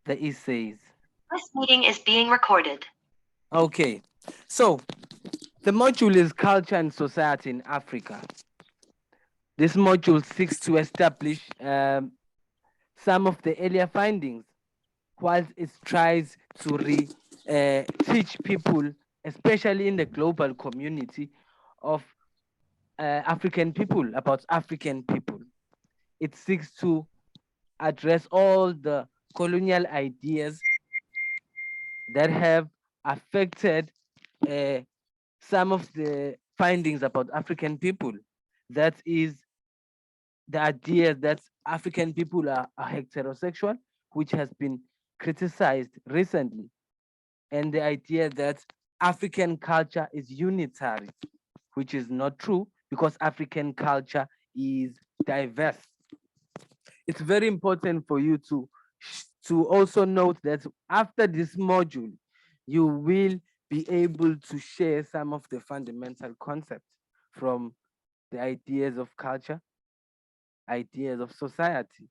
the essays. This meeting is being recorded. Okay, so the module is Culture and Society in Africa. This module seeks to establish some of the earlier findings, whilst it tries to teach people, especially in the global community of African people, about African people. It seeks to address all the colonial ideas that have affected uh, some of the findings about African people. That is the idea that African people are heterosexual, which has been criticized recently, and the idea that African culture is unitary, which is not true because African culture is diverse. It's very important for you to also note that after this module, you will be able to share some of the fundamental concepts from the ideas of culture, ideas of society,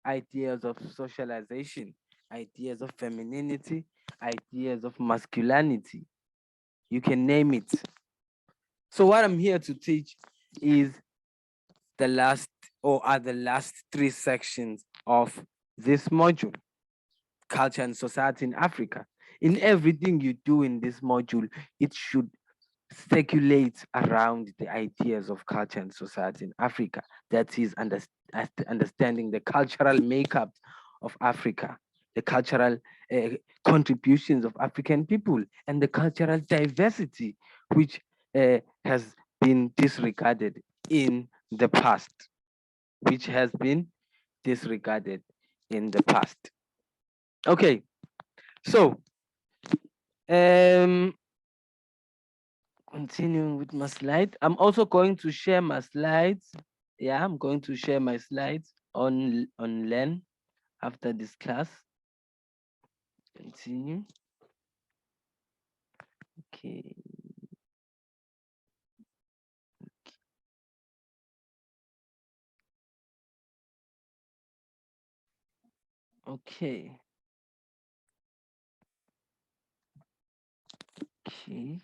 ideas of socialization, ideas of femininity, ideas of masculinity. You can name it. So what I'm here to teach is the last or are the last three sections of this module, Culture and Society in Africa. In everything you do in this module, it should circulate around the ideas of culture and society in Africa. That is understanding the cultural makeup of Africa, the cultural uh, contributions of African people, and the cultural diversity which has been disregarded in the past, which has been disregarded in the past. Okay, so continuing with my slide, I'm also going to share my slides. Yeah, I'm going to share my slides on Learn after this class. Continue. Okay. Okay. Okay.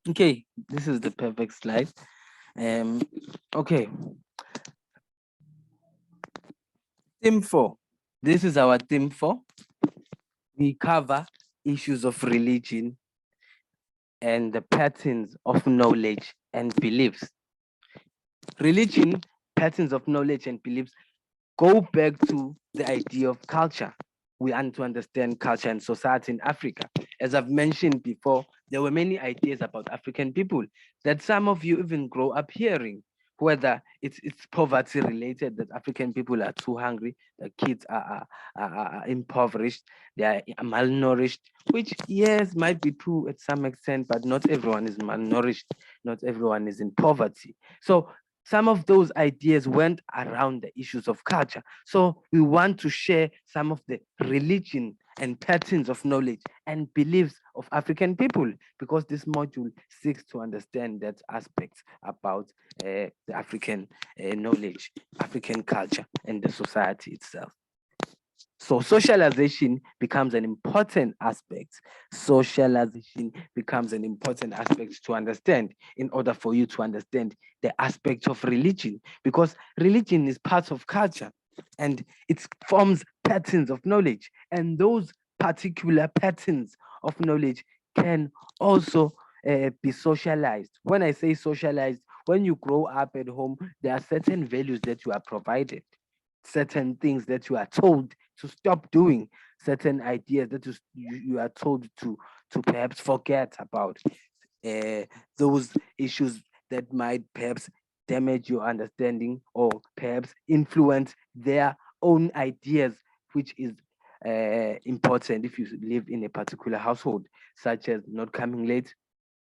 Okay, this is the perfect slide. Okay. Theme 4. This is our theme 4. We cover issues of religion and the patterns of knowledge and beliefs. Religion, patterns of knowledge and beliefs go back to the idea of culture. We want to understand culture and society in Africa. As I've mentioned before, there were many ideas about African people that some of you even grow up hearing, whether it's poverty related, that African people are too hungry, the kids are impoverished, they are malnourished, which yes, might be true at some extent, but not everyone is malnourished, not everyone is in poverty. So some of those ideas went around the issues of culture. So we want to share some of the religion and patterns of knowledge and beliefs of African people, because this module seeks to understand that aspects about the African knowledge, African culture, and the society itself. So socialization becomes an important aspect. Socialization becomes an important aspect to understand in order for you to understand the aspect of religion, because religion is part of culture and it forms patterns of knowledge. And those particular patterns of knowledge can also be socialized. When I say socialized, when you grow up at home, there are certain values that you are provided, certain things that you are told to stop doing, certain ideas that you are told to perhaps forget about, those issues that might perhaps damage your understanding or perhaps influence their own ideas, which is important if you live in a particular household, such as not coming late,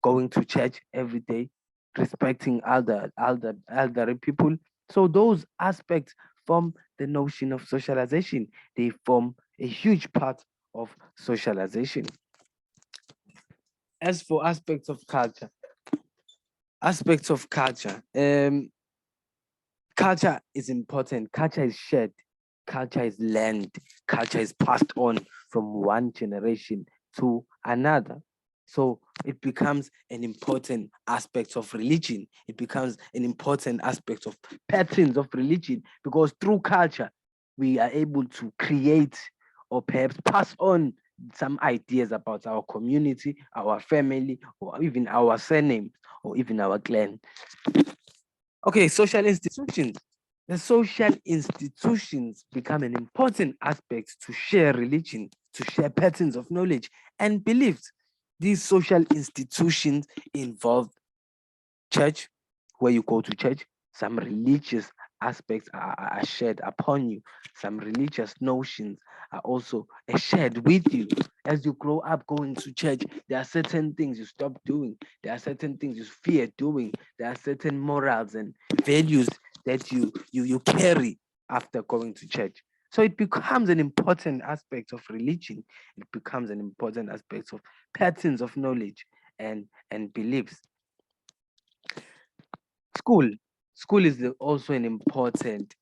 going to church every day, respecting elderly people. So those aspects form the notion of socialization. They form a huge part of socialization. As for aspects of culture, culture is important. Culture is shared. Culture is learned. Culture is passed on from one generation to another. So it becomes an important aspect of religion. It becomes an important aspect of patterns of religion, because through culture, we are able to create or perhaps pass on some ideas about our community, our family, or even our surname, or even our clan. Okay, social institutions. The social institutions become an important aspect to share religion, to share patterns of knowledge and beliefs. These social institutions involve church, where you go to church. Some religious aspects are shared upon you. Some religious notions are also shared with you. As you grow up going to church, there are certain things you stop doing. There are certain things you fear doing. There are certain morals and values that you carry after going to church. So it becomes an important aspect of religion. It becomes an important aspect of patterns of knowledge and beliefs. School is also an important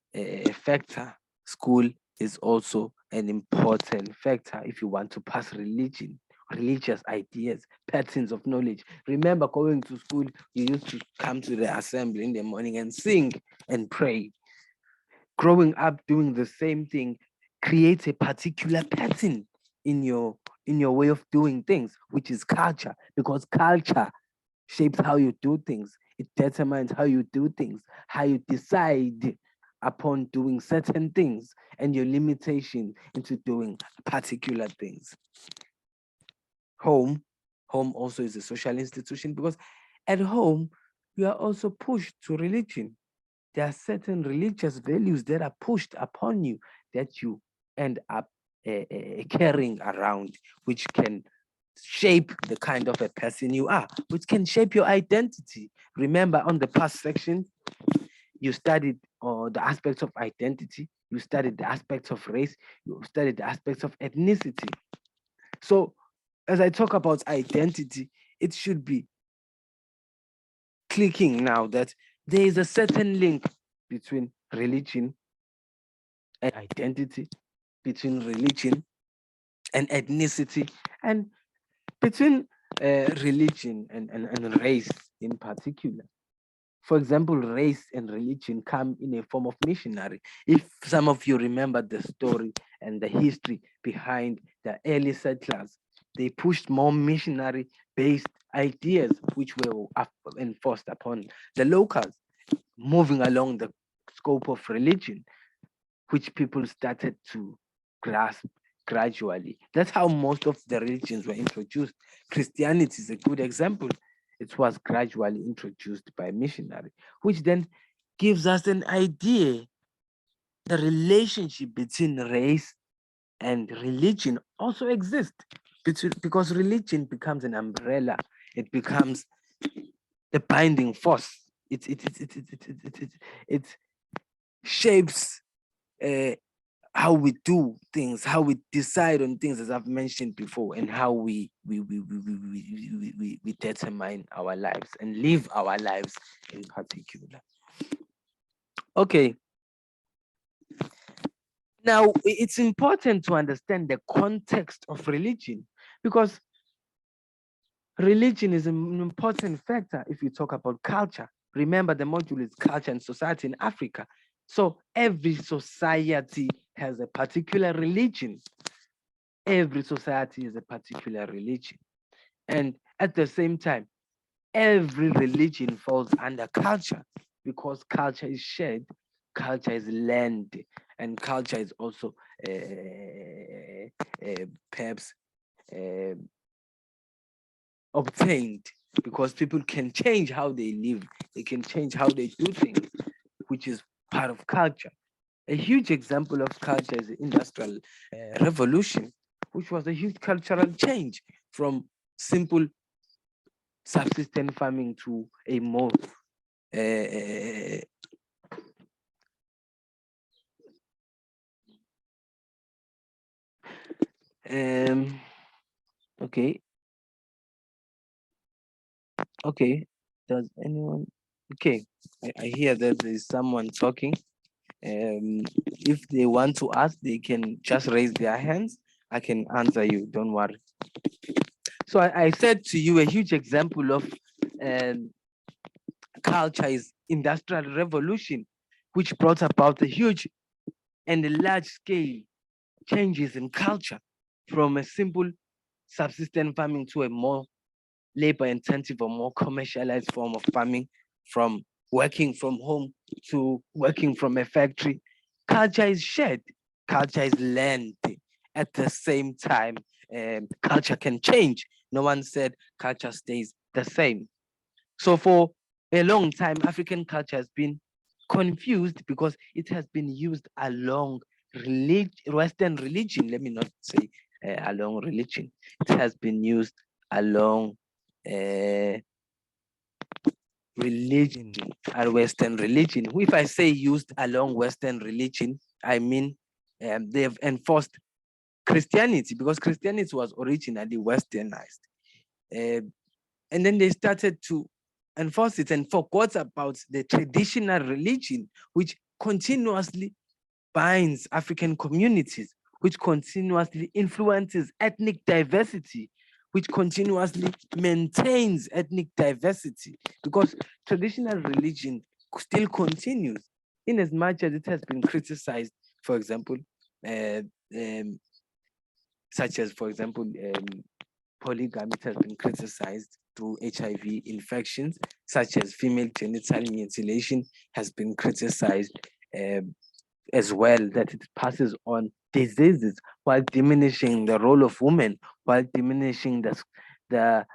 factor. School is also an important factor if you want to pass religious ideas, patterns of knowledge. Remember, going to school, you used to come to the assembly in the morning and sing and pray. Growing up doing the same thing creates a particular pattern in your way of doing things, which is culture, because culture shapes how you do things. It determines how you do things, how you decide upon doing certain things, and your limitation into doing particular things. Home also is a social institution, because at home, you are also pushed to religion. There are certain religious values that are pushed upon you that you end up carrying around, which can shape the kind of a person you are, which can shape your identity. Remember, on the past section, you studied the aspects of identity, you studied the aspects of race, you studied the aspects of ethnicity. So, as I talk about identity, it should be clicking now that there is a certain link between religion and identity, between religion and ethnicity, and between religion and race in particular. For example, race and religion come in a form of missionary. If some of you remember the story and the history behind the early settlers, they pushed more missionary-based ideas which were enforced upon the locals, moving along the scope of religion, which people started to grasp gradually. That's how most of the religions were introduced. Christianity is a good example. It was gradually introduced by missionary, which then gives us an idea the relationship between race and religion also exists, because religion becomes an umbrella. It becomes the binding force. It shapes how we do things, how we decide on things, as I've mentioned before, and how we determine our lives and live our lives in particular. Okay. Now, it's important to understand the context of religion, because religion is an important factor if you talk about culture. Remember, the module is culture and society in Africa. So every society has a particular religion. Every society is a particular religion. And at the same time, every religion falls under culture, because culture is shared, culture is learned, and culture is also perhaps obtained, because people can change how they live, they can change how they do things, which is part of culture. A huge example of culture is the Industrial Revolution, which was a huge cultural change from simple subsistence farming to a more Okay. Okay. Does anyone? Okay. I hear that there is someone talking. If they want to ask, they can just raise their hands. I can answer you. Don't worry. So I said to you a huge example of culture is industrial revolution, which brought about a huge and a large scale changes in culture from a simple subsistence farming to a more labor intensive or more commercialized form of farming, from working from home to working from a factory. Culture is shared, culture is learned at the same time. Culture can change. No one said culture stays the same. So for a long time, African culture has been confused because it has been used along Western religion. Let me not say along religion. It has been used along religion and Western religion. If I say used along Western religion, I mean they've enforced Christianity because Christianity was originally Westernized. And then they started to enforce it and forgot about the traditional religion, which continuously binds African communities, which continuously influences ethnic diversity, which continuously maintains ethnic diversity, because traditional religion still continues in as much as it has been criticized, for example, uh, um, such as, for example, polygamy has been criticized through HIV infections, such as female genital mutilation has been criticized as well, that it passes on diseases while diminishing the role of women, while diminishing the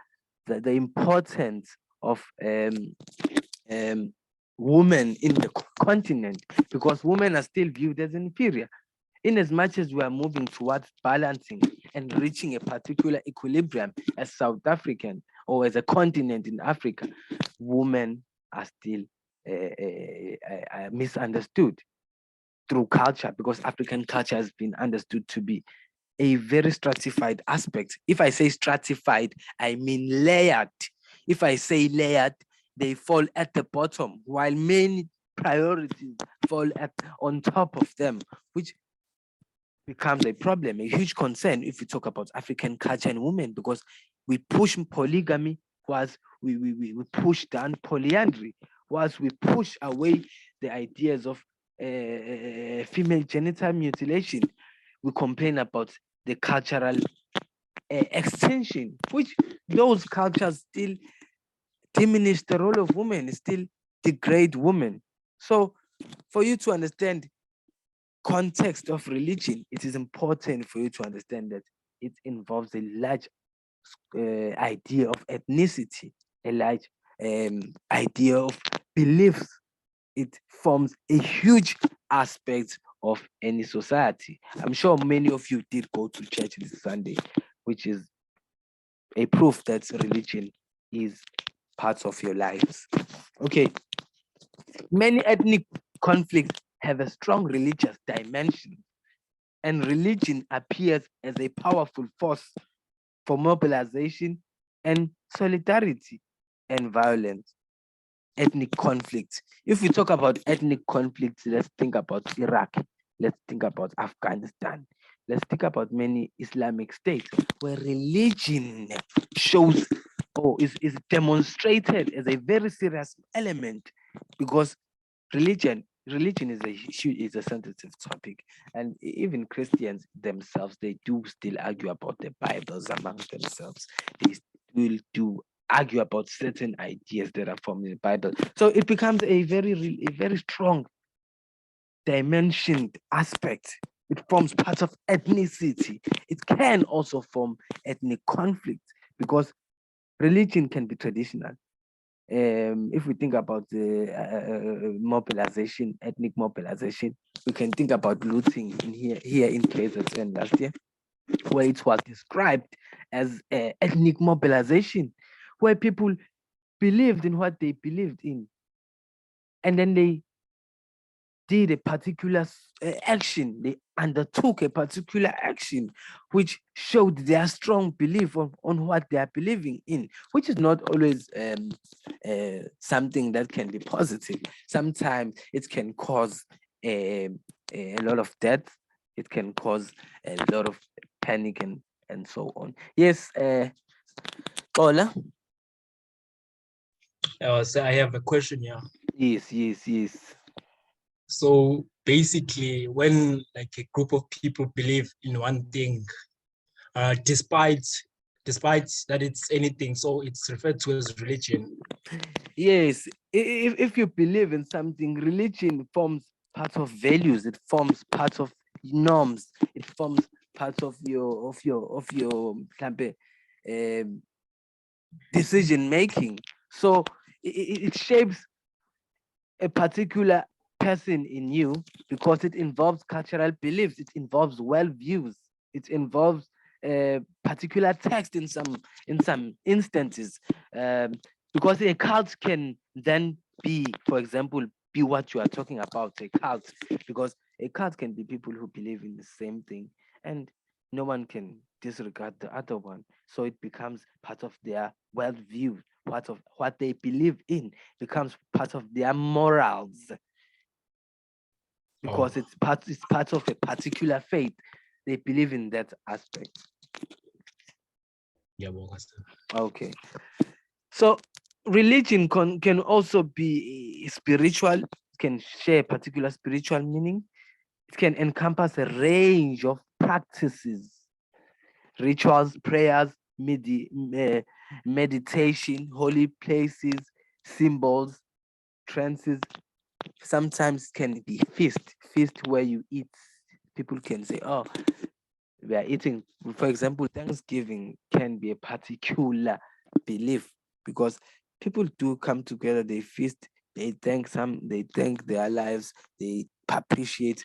importance of women in the continent, because women are still viewed as inferior. In as much as we are moving towards balancing and reaching a particular equilibrium as South African or as a continent in Africa, women are still misunderstood through culture, because African culture has been understood to be a very stratified aspect. If I say stratified, I mean layered. If I say layered, they fall at the bottom, while many priorities fall on top of them, which becomes a problem, a huge concern if we talk about African culture and women, because we push polygamy whilst we push down polyandry, whilst we push away the ideas of female genital mutilation. We complain about the cultural extension, which those cultures still diminish the role of women, still degrade women. So for you to understand context of religion, it is important for you to understand that it involves a large idea of ethnicity, a large idea of beliefs. It forms a huge aspect of any society. I'm sure many of you did go to church this Sunday, which is a proof that religion is part of your lives. Okay, many ethnic conflicts have a strong religious dimension, and religion appears as a powerful force for mobilization and solidarity and violence. Ethnic conflicts. If we talk about ethnic conflicts, let's think about Iraq, let's think about Afghanistan, let's think about many Islamic states where religion shows or is demonstrated as a very serious element, because religion is a sensitive topic, and even Christians themselves, they do still argue about the Bibles among themselves. They still do argue about certain ideas that are from the Bible. So it becomes a very strong dimensioned aspect. It forms part of ethnicity. It can also form ethnic conflict, because religion can be traditional. If we think about the mobilization, ethnic mobilization, we can think about looting in here in KZN last year, where it was described as ethnic mobilization, where people believed in what they believed in, and then they did a particular action, they undertook a particular action, which showed their strong belief on what they are believing in, which is not always something that can be positive. Sometimes it can cause a lot of death. It can cause a lot of panic and so on. Yes, Ola? So I have a question here. Yes. So basically, when like a group of people believe in one thing, despite that it's anything, so it's referred to as religion. Yes, if you believe in something, religion forms part of values, it forms part of norms, it forms part of your decision making. So it shapes a particular person in you because it involves cultural beliefs, it involves worldviews, it involves particular text in some instances. Because a cult can then be, for example, be what you are talking about, a cult, because a cult can be people who believe in the same thing and no one can disregard the other one. So it becomes part of their worldview, part of what they believe in becomes part of their morals because it's part of a particular faith. They believe in that aspect. Yeah, okay. So religion can also be spiritual, can share a particular spiritual meaning. It can encompass a range of practices, rituals, prayers, meditation, holy places, symbols, trances. Sometimes can be feast where you eat. People can say, oh, we are eating. For example, Thanksgiving can be a particular belief because people do come together, they feast, they thank their lives, they appreciate,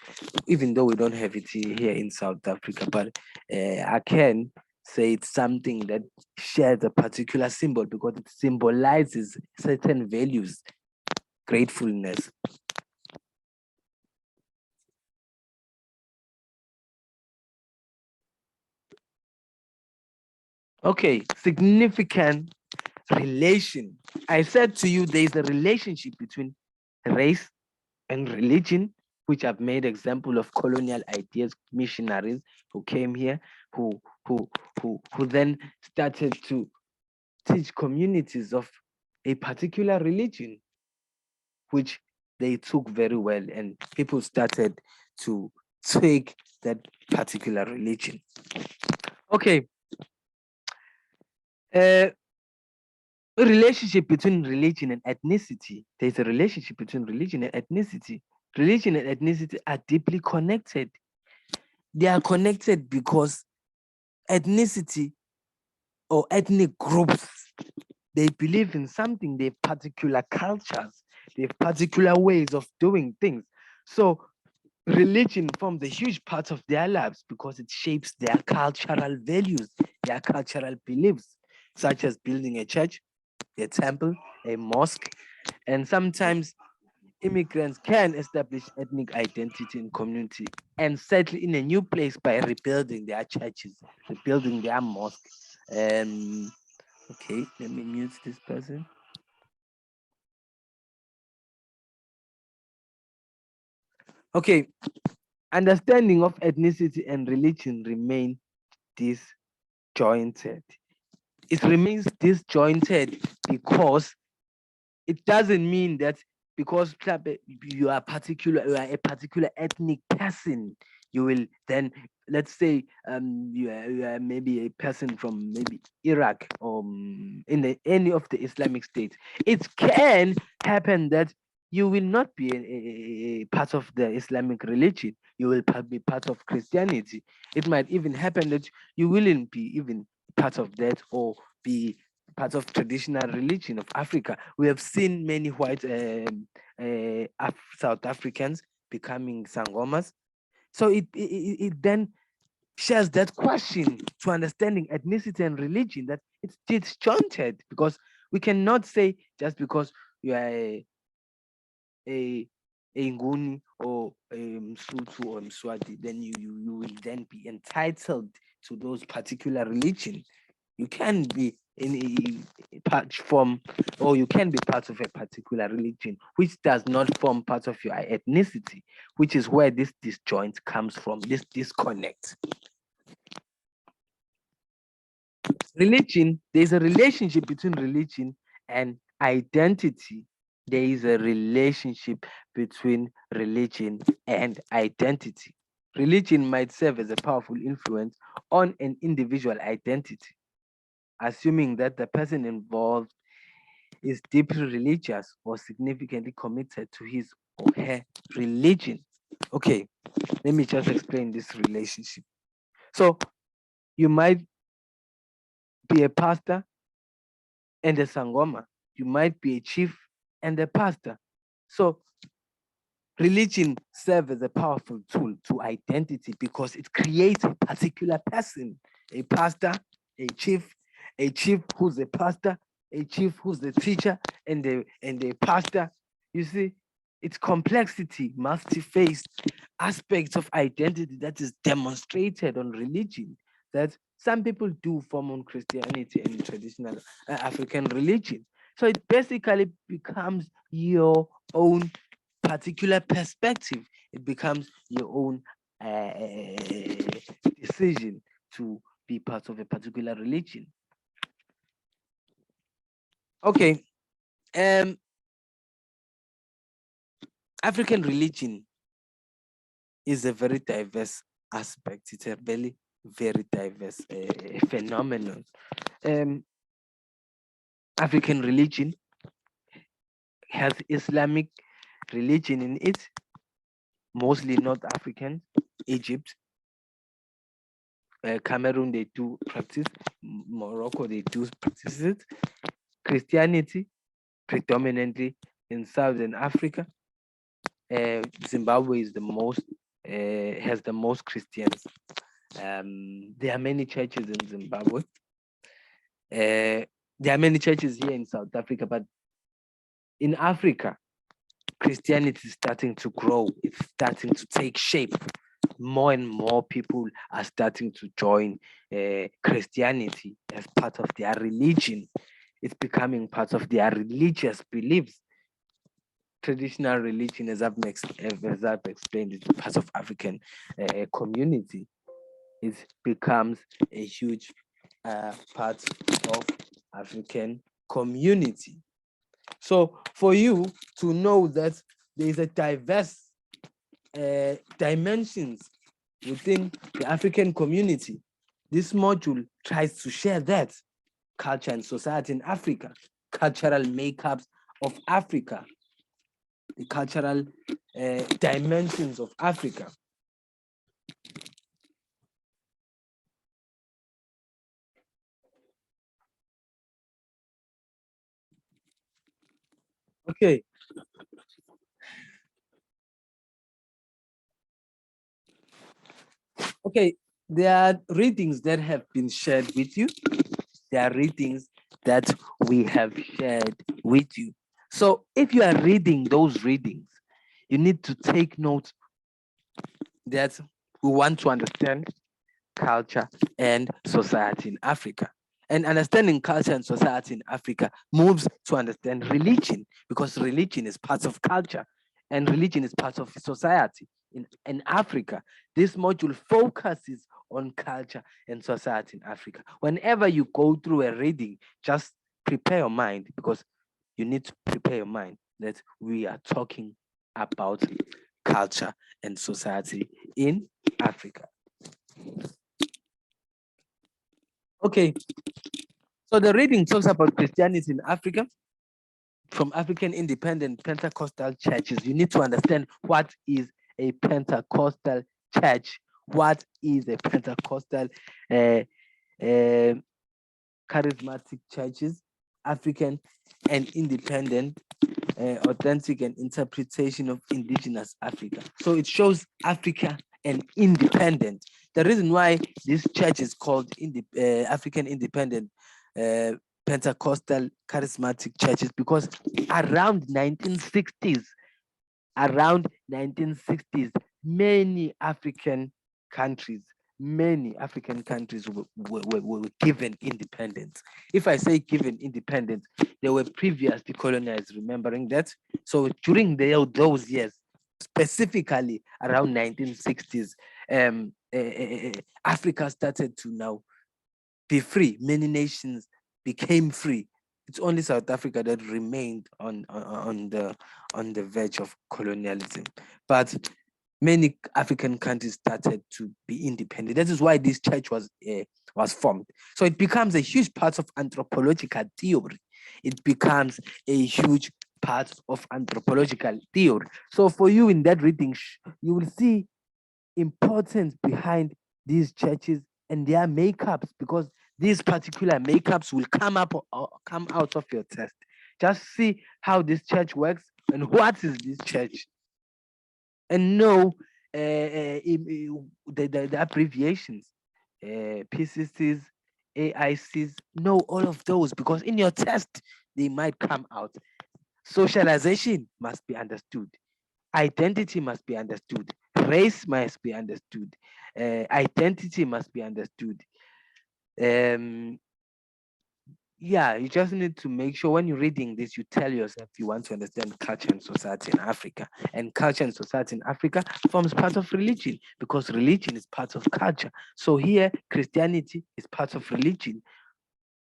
even though we don't have it here in South Africa, but I can say it's something that shares a particular symbol because it symbolizes certain values, gratefulness. Okay, significant relation. I said to you, there's a relationship between race and religion, which I've made example of colonial ideas, missionaries who came here, who then started to teach communities of a particular religion, which they took very well, and people started to take that particular religion. Okay. Relationship between religion and ethnicity. There's a relationship between religion and ethnicity. Religion and ethnicity are deeply connected. They are connected because ethnicity or ethnic groups, they believe in something, they have particular cultures, they have particular ways of doing things. So religion forms a huge part of their lives because it shapes their cultural values, their cultural beliefs, such as building a church, a temple, a mosque, and sometimes immigrants can establish ethnic identity in community and settle in a new place by rebuilding their churches, rebuilding their mosque. Okay, let me mute this person. Okay, understanding of ethnicity and religion remain disjointed. It remains disjointed because it doesn't mean that because you are a particular ethnic person, you will then, let's say you are maybe a person from maybe Iraq or any of the Islamic states. It can happen that you will not be a part of the Islamic religion. You will be part of Christianity. It might even happen that you wouldn't be even part of that or be part of traditional religion of Africa. We have seen many white South Africans becoming sangomas. So it then shares that question to understanding ethnicity and religion, that it's disjointed because we cannot say just because you are a Nguni or Msuthu or Mswati, then you will then be entitled to those particular religion. You can be in a part form, or you can be part of a particular religion which does not form part of your ethnicity, which is where this disjoint comes from, this disconnect. Religion, there's a relationship between religion and identity. There is a relationship between religion and identity. Religion might serve as a powerful influence on an individual identity, assuming that the person involved is deeply religious or significantly committed to his or her religion. Okay, let me just explain this relationship. So you might be a pastor and a sangoma. You might be a chief and a pastor. So religion serves as a powerful tool to identity because it creates a particular person, a pastor, a chief who's a pastor, a chief who's the teacher, and a pastor. You see, its complexity, multi-faced aspects of identity that is demonstrated on religion that some people do form on Christianity and traditional African religion. So it basically becomes your own particular perspective. It becomes your own decision to be part of a particular religion. Okay. African religion is a very diverse aspect. It's a very, very diverse phenomenon. African religion has Islamic religion in it, mostly North African, Egypt, Cameroon, they do practice, Morocco, they do practice it. Christianity, predominantly in Southern Africa. Zimbabwe is the most, has the most Christians. There are many churches in Zimbabwe. There are many churches here in South Africa, but in Africa, Christianity is starting to grow. It's starting to take shape. More and more people are starting to join Christianity as part of their religion. It's becoming part of their religious beliefs. Traditional religion, as I've explained, is part of African community. It becomes a huge part of African community. So for you to know that there is a diverse dimensions within the African community, this module tries to share that culture and society in Africa, cultural makeups of Africa, the cultural dimensions of Africa. Okay. Okay, there are readings that have been shared with you. There are readings that we have shared with you. So if you are reading those readings, you need to take note that we want to understand culture and society in Africa. And understanding culture and society in Africa moves to understand religion, because religion is part of culture and religion is part of society in Africa. This module focuses on culture and society in Africa. Whenever you go through a reading, just prepare your mind, because you need to prepare your mind that we are talking about culture and society in Africa. Okay, so the reading talks about Christianity in Africa from African independent Pentecostal churches. You need to understand what is a Pentecostal church, what is a Pentecostal charismatic churches, African and independent, authentic and interpretation of indigenous Africa. So it shows Africa and independent. The reason why this church is called African independent Pentecostal charismatic churches, because around 1960s, around 1960s, many African countries were given independence. If I say given independence, they were previously colonized, remembering that? So during those years, specifically around 1960s, Africa started to now be free. Many nations became free. It's only South Africa that remained on the verge of colonialism. But many African countries started to be independent. That is why this church was formed. So it becomes a huge part of anthropological theory. It becomes a huge part of anthropological theory. So for you in that reading, you will see importance behind these churches and their makeups, because these particular makeups will come out of your test. Just see how this church works and what is this church, and know the abbreviations, PCCs, AICs, know all of those, because in your test they might come out. Socialization must be understood. Identity must be understood. Race must be understood. Identity must be understood. Yeah, you just need to make sure when you're reading this, you tell yourself you want to understand culture and society in Africa. And culture and society in Africa forms part of religion, because religion is part of culture. So here, Christianity is part of religion,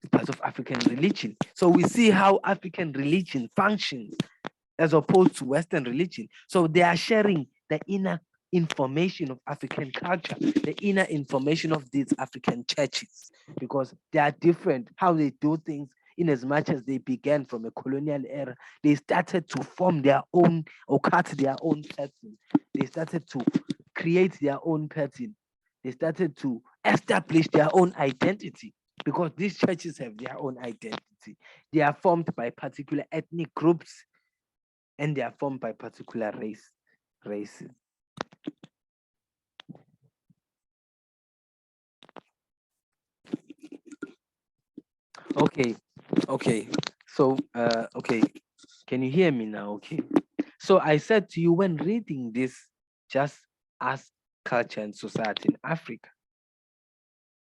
it's part of African religion. So we see how African religion functions as opposed to Western religion. So they are sharing the inner information of African culture, the inner information of these African churches, because they are different how they do things. In as much as they began from a colonial era, they started to form their own or cut their own pattern. They started to create their own pattern. They started to establish their own identity, because these churches have their own identity. They are formed by particular ethnic groups, and they are formed by particular races. Okay. So okay, can you hear me now? Okay. So I said to you, when reading this, just ask culture and society in Africa,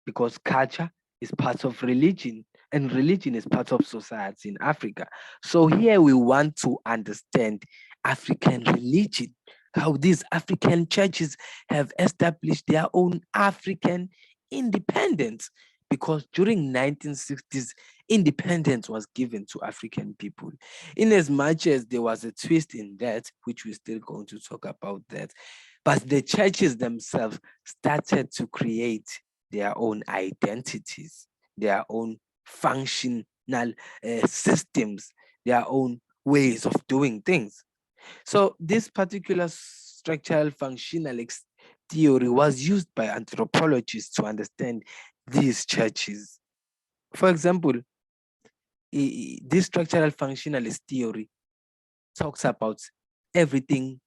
because culture is part of religion and religion is part of society in Africa. So here we want to understand African religion, how these African churches have established their own African independence, because during 1960s, independence was given to African people. In as much as there was a twist in that, which we're still going to talk about that, but the churches themselves started to create their own identities, their own functional systems, their own ways of doing things. So this particular structural functional theory was used by anthropologists to understand these churches. For example, this structural functionalist theory talks about everything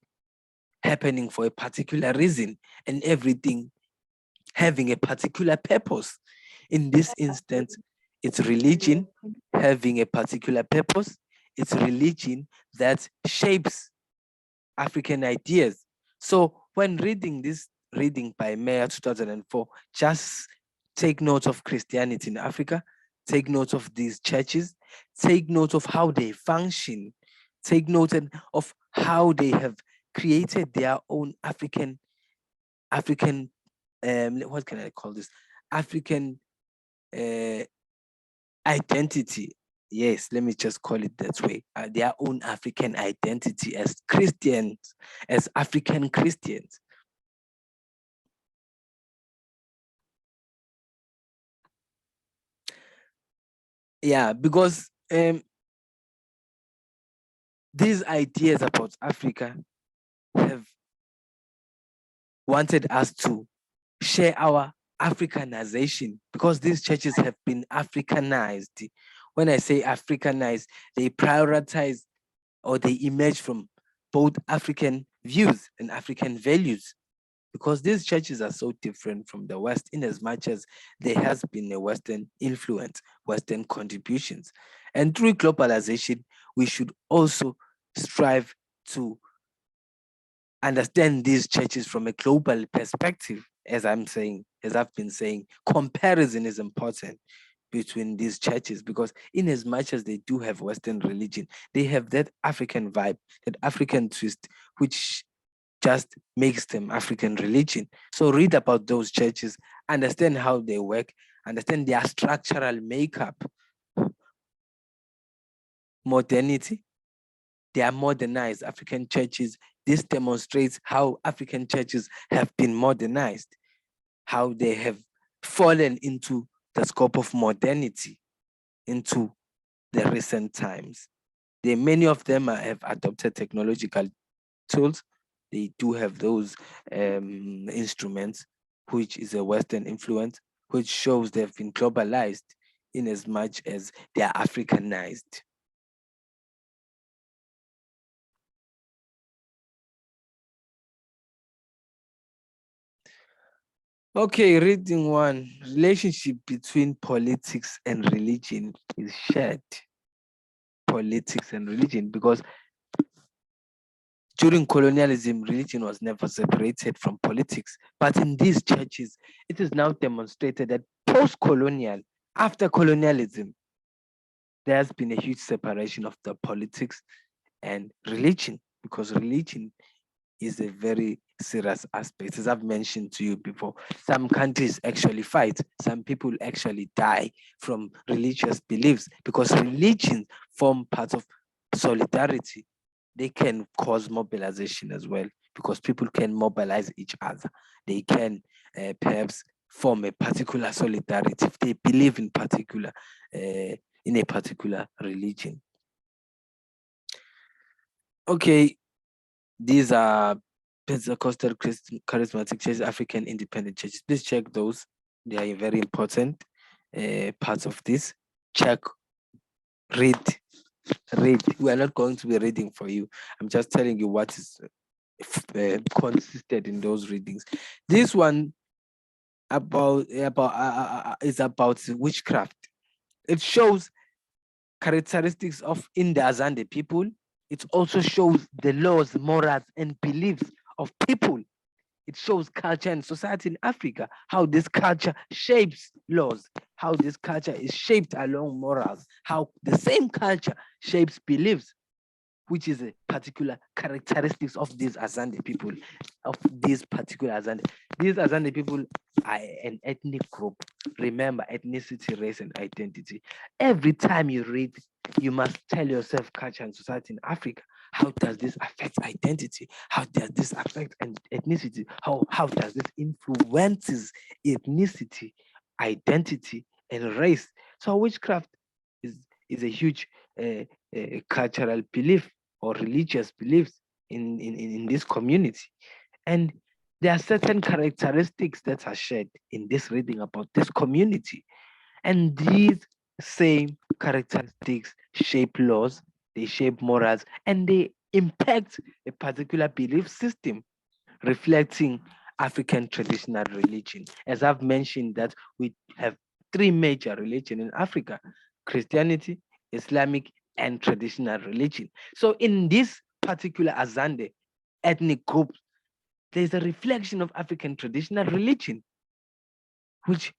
happening for a particular reason and everything having a particular purpose. In this instance, it's religion having a particular purpose. It's religion that shapes African ideas. So when reading this reading by Mayer 2004, just take note of Christianity in Africa, take note of these churches, take note of how they function, take note of how they have created their own African, what can I call this? African identity. Yes, let me just call it that way. Their own African identity as Christians, as African Christians. Yeah, because these ideas about Africa have wanted us to share our Africanization, because these churches have been Africanized. When I say Africanized, they prioritize or they emerge from both African views and African values, because these churches are so different from the West, in as much as there has been a Western influence, Western contributions. And through globalization, we should also strive to understand these churches from a global perspective. As I've been saying, comparison is important between these churches, because in as much as they do have Western religion, they have that African vibe, that African twist, which just makes them African religion. So read about those churches, understand how they work, understand their structural makeup. Modernity, they are modernized African churches. This demonstrates how African churches have been modernized, how they have fallen into the scope of modernity into the recent times. Many of them have adopted technological tools. They do have those instruments, which is a Western influence, which shows they've been globalized in as much as they are Africanized. Okay, reading one. Relationship between politics and religion is shared. Politics and religion, because during colonialism, religion was never separated from politics. But in these churches, it is now demonstrated that post-colonial, after colonialism, there has been a huge separation of the politics and religion, because religion is a very serious aspect. As I've mentioned to you before, some countries actually fight, some people actually die from religious beliefs, because religions form part of solidarity. They can cause mobilization as well, because people can mobilize each other. They can perhaps form a particular solidarity if they believe in a particular religion. Okay, these are Pentecostal Christian charismatic churches, African independent churches. Please check those. They are very important parts of this. Check, read. We are not going to be reading for you. I'm just telling you what is consisted in those readings. This one is about witchcraft. It shows characteristics of in the Azande people. It also shows the laws, morals, and beliefs of people. It shows culture and society in Africa, how this culture shapes laws, how this culture is shaped along morals, how the same culture shapes beliefs, which is a particular characteristics of these Azande people, of these particular Azande. These Azande people are an ethnic group. Remember, ethnicity, race, and identity. Every time you read, you must tell yourself culture and society in Africa. How does this affect identity? How does this affect ethnicity? How does this influences ethnicity, identity, and race? So witchcraft is a huge cultural belief or religious beliefs in this community. And there are certain characteristics that are shared in this reading about this community. And these same characteristics shape laws, they shape morals, and they impact a particular belief system, reflecting African traditional religion. As I've mentioned that we have three major religions in Africa: Christianity, Islamic, and traditional religion. So in this particular Azande ethnic group, there's a reflection of African traditional religion, which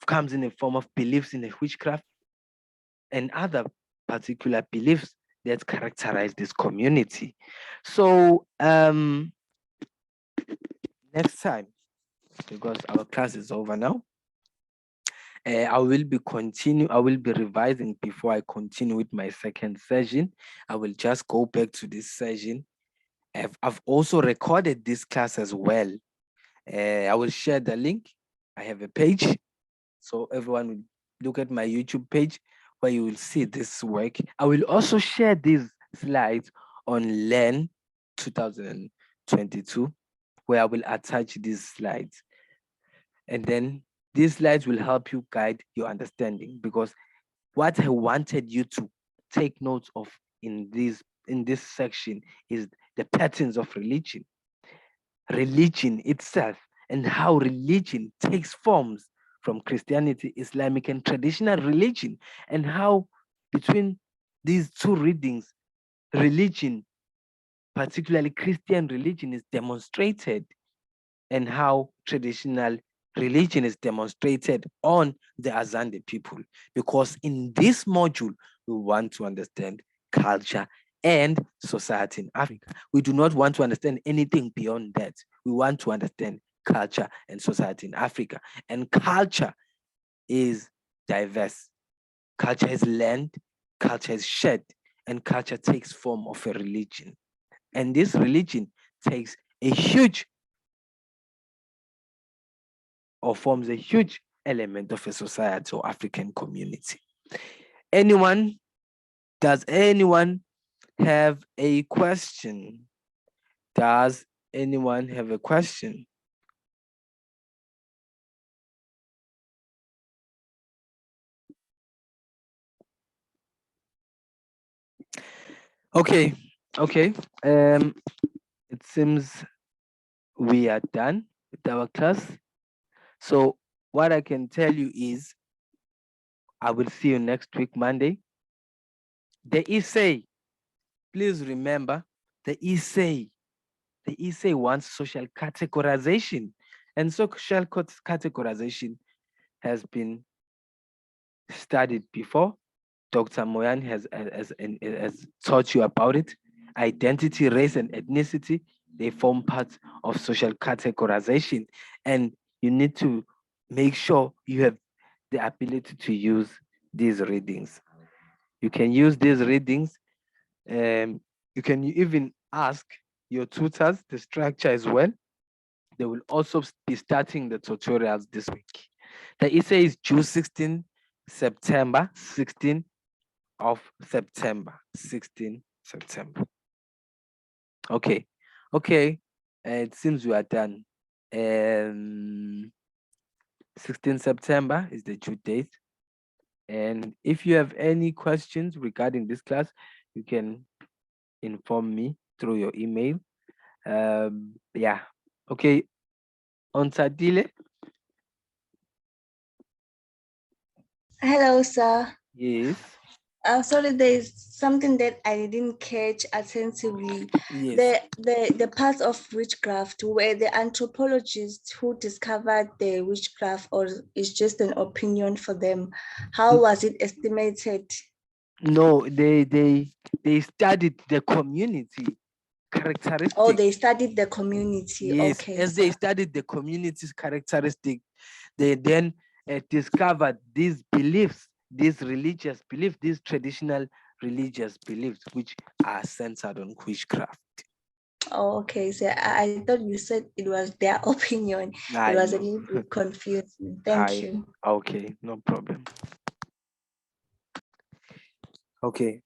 comes in the form of beliefs in the witchcraft and other particular beliefs that characterize this community. So next time, because our class is over now, I will be revising before I continue with my second session. I will just go back to this session. I've also recorded this class as well. I will share the link. I have a page, so everyone will look at my YouTube page where you will see this work. I will also share these slides on Learn 2022, where I will attach these slides. And then these slides will help you guide your understanding, because what I wanted you to take notes of in this section is the patterns of religion itself, and how religion takes forms from Christianity, Islamic, and traditional religion, and how between these two readings, religion particularly Christian religion, is demonstrated and how traditional religion is demonstrated on the Azande people. Because in this module, we want to understand culture and society in Africa. We do not want to understand anything beyond that. We want to understand culture and society in Africa. And culture is diverse. Culture is learned, culture is shared, and culture takes form of a religion. And this religion takes a huge or forms a huge element of a society or African community. Does anyone have a question? Does anyone have a question? Okay. It seems we are done with our class. So what I can tell you is I will see you next week, Monday. The essay, please remember the essay wants social categorization, and social categorization has been studied before. Dr. Moyan has taught you about it. Identity, race, and ethnicity, they form parts of social categorization, and you need to make sure you have the ability to use these readings. You can use these readings. You can even ask your tutors the structure as well. They will also be starting the tutorials this week. The essay is due 16 September, 16 of September, 16 September. Okay, it seems we are done. 16 September is the due date. And if you have any questions regarding this class, you can inform me through your email. Yeah, okay. On Sadile. Hello, sir. Yes. Sorry, there's something that I didn't catch attentively. Yes. The parts of witchcraft, were the anthropologists who discovered the witchcraft, or is just an opinion for them? How was it estimated? No, they studied the community characteristics. Oh, they studied the community. Yes, Okay, as they studied the community's characteristic, they then discovered these beliefs, these religious beliefs, these traditional religious beliefs, which are centered on witchcraft. Oh, okay. So I thought you said it was their opinion. I It was a know. little bit confusing. Thank you. Okay, no problem. Okay.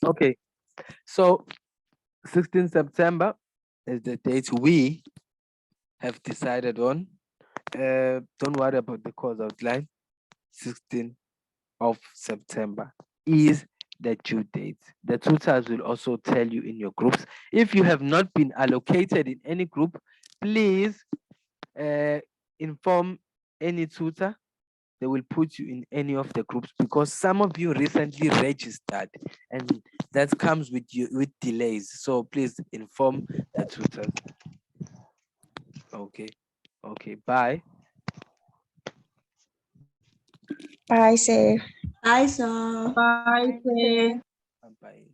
Okay. So 16 September is the date we have decided on. Don't worry about the course outline. 16 of September is the due date. The tutors will also tell you in your groups. If you have not been allocated in any group, please inform any tutor. They will put you in any of the groups because some of you recently registered and that comes with delays. So please inform the tutors. Okay, bye. Bye, sir. Bye, sir. Bye, sir. Bye.